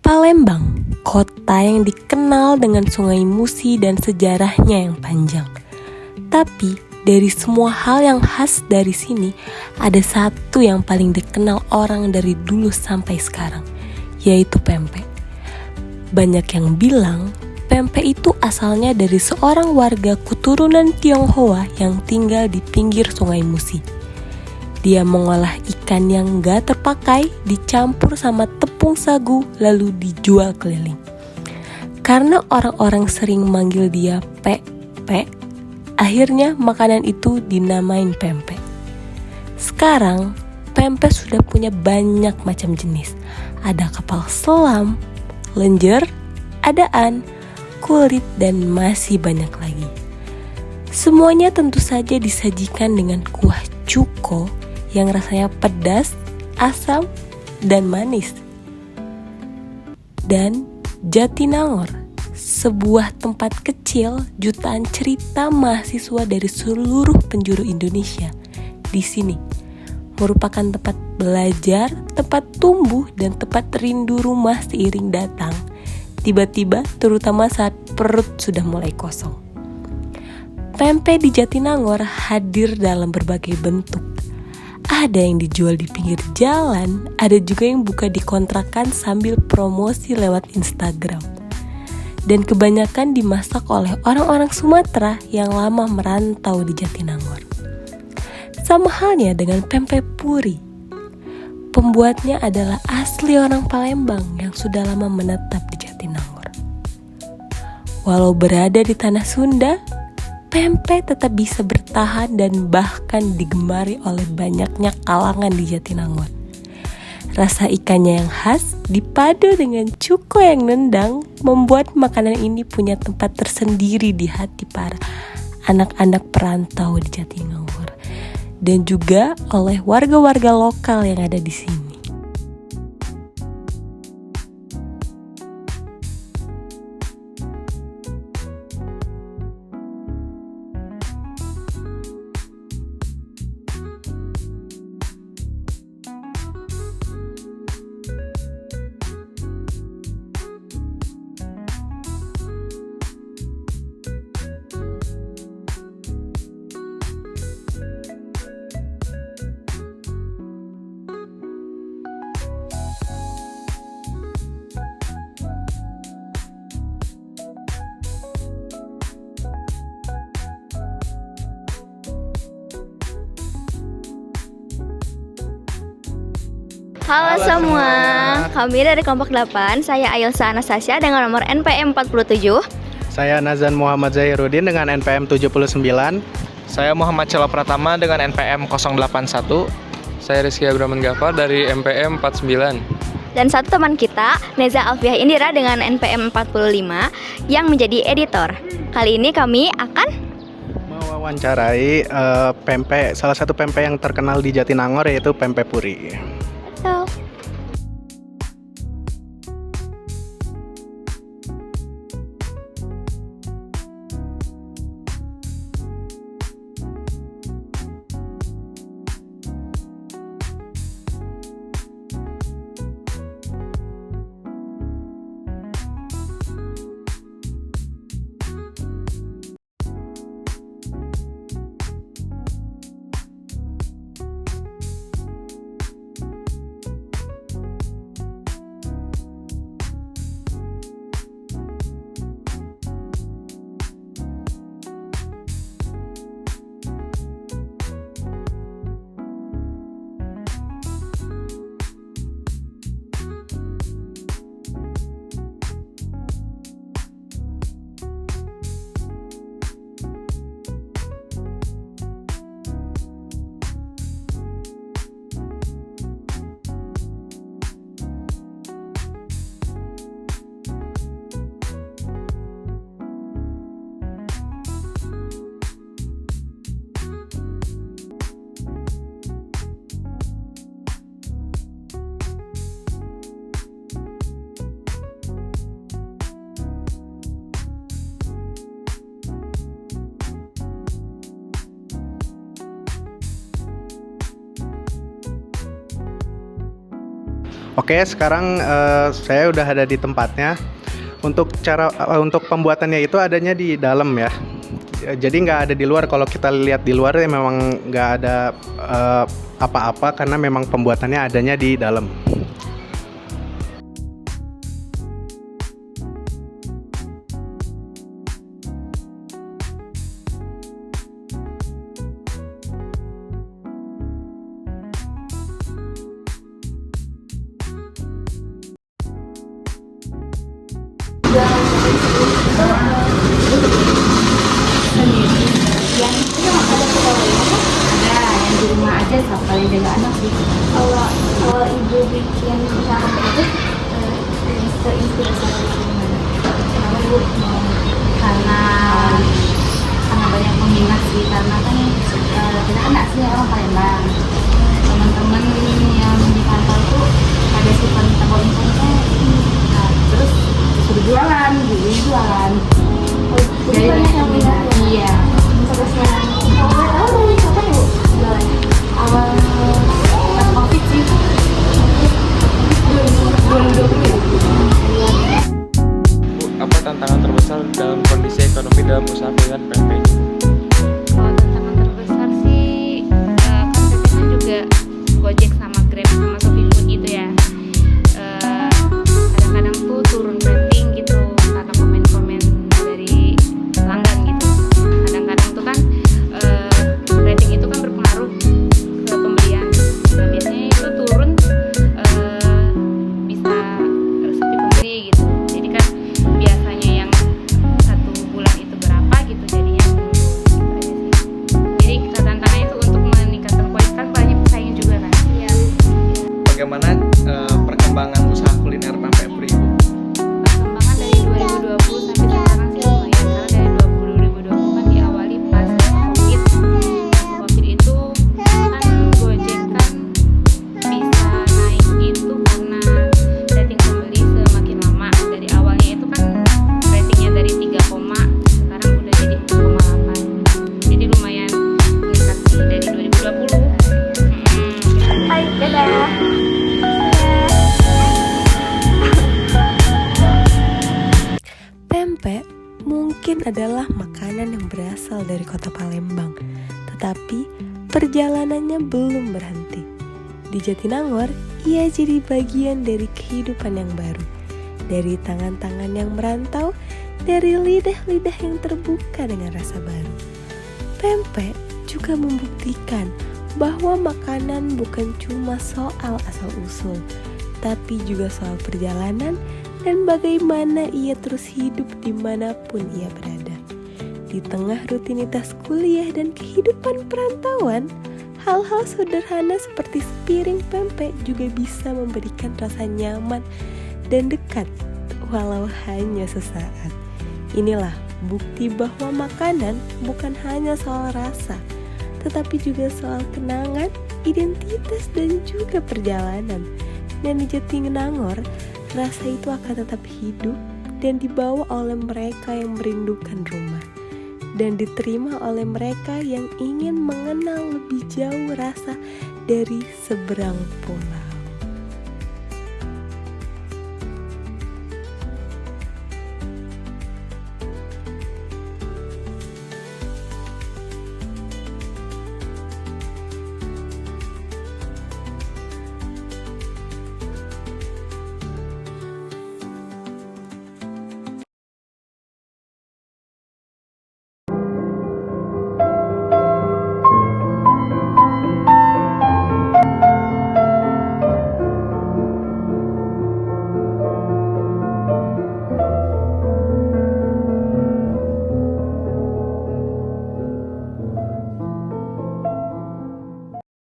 Palembang, kota yang dikenal dengan Sungai Musi dan sejarahnya yang panjang. Tapi dari semua hal yang khas dari sini, ada satu yang paling dikenal orang dari dulu sampai sekarang, yaitu pempek. Banyak yang bilang pempek itu asalnya dari seorang warga keturunan Tionghoa yang tinggal di pinggir Sungai Musi. Dia mengolah ikan yang gak terpakai, dicampur sama tepung sagu, lalu dijual keliling. Karena orang-orang sering manggil dia pek, akhirnya makanan itu dinamain pempek. Sekarang, pempek sudah punya banyak macam jenis. Ada kapal selam, lenjer, adaan, kulit, dan masih banyak lagi. Semuanya tentu saja disajikan dengan kuah cuko yang rasanya pedas, asam, dan manis. Dan Jatinangor, sebuah tempat kecil jutaan cerita mahasiswa dari seluruh penjuru Indonesia. Di sini merupakan tempat belajar, tempat tumbuh, dan tempat rindu rumah seiring datang. Tiba-tiba, terutama saat perut sudah mulai kosong. Pempek di Jatinangor hadir dalam berbagai bentuk. Ada yang dijual di pinggir jalan, ada juga yang buka di kontrakan sambil promosi lewat Instagram. Dan kebanyakan dimasak oleh orang-orang Sumatera yang lama merantau di Jatinangor. Sama halnya dengan pempek puri. Pembuatnya adalah asli orang Palembang yang sudah lama menetap di Jatinangor. Walau berada di tanah Sunda, pempek tetap bisa bertahan dan bahkan digemari oleh banyaknya kalangan di Jatinangor. Rasa ikannya yang khas dipadu dengan cuko yang nendang membuat makanan ini punya tempat tersendiri di hati para anak-anak perantau di Jatinangor dan juga oleh warga-warga lokal yang ada di sini. Halo semua, kami dari kelompok 8, saya Ailsa Anastasia dengan nomor NPM 47. Saya Nazan Muhammad Zahirudin dengan NPM 79. Saya Muhammad Celo Pratama dengan NPM 081. Saya Rizky Abraman Gafar dari NPM 49. Dan satu teman kita, Neza Alfiah Indira dengan NPM 45 yang menjadi editor. Kali ini kami akan mewawancarai pempek, salah satu pempek yang terkenal di Jatinangor yaitu pempek puri. Oke, sekarang saya udah ada di tempatnya. Untuk pembuatannya itu adanya di dalam ya. Jadi nggak ada di luar. Kalau kita lihat di luar ya memang nggak ada apa-apa karena memang pembuatannya adanya di dalam. Ada yang di rumah aja sama paling jaga anak sih. Awal ibu bikin usaha itu terinspirasi dari mana? Kenapa ibu mau? Karena banyak peminat sih, karena kan kita kan aslinya orang Palembang. Teman-teman yang di kantor tuh ada suka minta info-nya, nah terus suruh jualan, jualan. Jadi banyak yang minat ya? Iya. Terus yang awal dari kapan ibu jualannya? Awal pas COVID sih. 2020 ya. Bu, apa tantangan terbesar dalam kondisi ekonomi dalam usaha kulineran pempek? Kalau tantangan terbesar sih kan biasanya juga Gojek sama Grab sama Shopee Food gitu ya. Kadang-kadang tuh turun rating gitu karena komen-komen dari pelanggan gitu. Kadang-kadang tuh kan rating itu kan berpengaruh ke pembelian. Nah, biasanya itu turun bisa sepi pembeli gitu. Jadi kan biasanya yang 1 bulan itu berapa gitu jadinya gitu aja sih. Jadi tantangannya itu untuk meningkatkan kualitas kan banyak pesaing juga kan. Iya. Bagaimana perkembangan usaha kuliner pempek Puri, Bu? Perkembangan dari 2020 sampai sekarang sih lumayan, karena dari 2020 kan diawali pas COVID. COVID itu kan Gojek kan bisa naik itu karena rating pembeli semakin lama. Dari awalnya itu kan ratingnya dari 3, sekarang udah jadi 4,8. Jadi lumayan meningkat sih dari 2020. Hai, dadah. Pempek mungkin adalah makanan yang berasal dari kota Palembang, tetapi perjalanannya belum berhenti. Di Jatinangor, ia jadi bagian dari kehidupan yang baru, dari tangan-tangan yang merantau, dari lidah-lidah yang terbuka dengan rasa baru. Pempek juga membuktikan bahwa makanan bukan cuma soal asal-usul, tapi juga soal perjalanan dan bagaimana ia terus hidup dimanapun ia berada. Di tengah rutinitas kuliah dan kehidupan perantauan, hal-hal sederhana seperti sepiring pempek juga bisa memberikan rasa nyaman dan dekat, walau hanya sesaat. Inilah bukti bahwa makanan bukan hanya soal rasa, tetapi juga soal kenangan, identitas, dan juga perjalanan. Dan di Jatinangor, rasa itu akan tetap hidup dan dibawa oleh mereka yang merindukan rumah, dan diterima oleh mereka yang ingin mengenal lebih jauh rasa dari seberang pulau.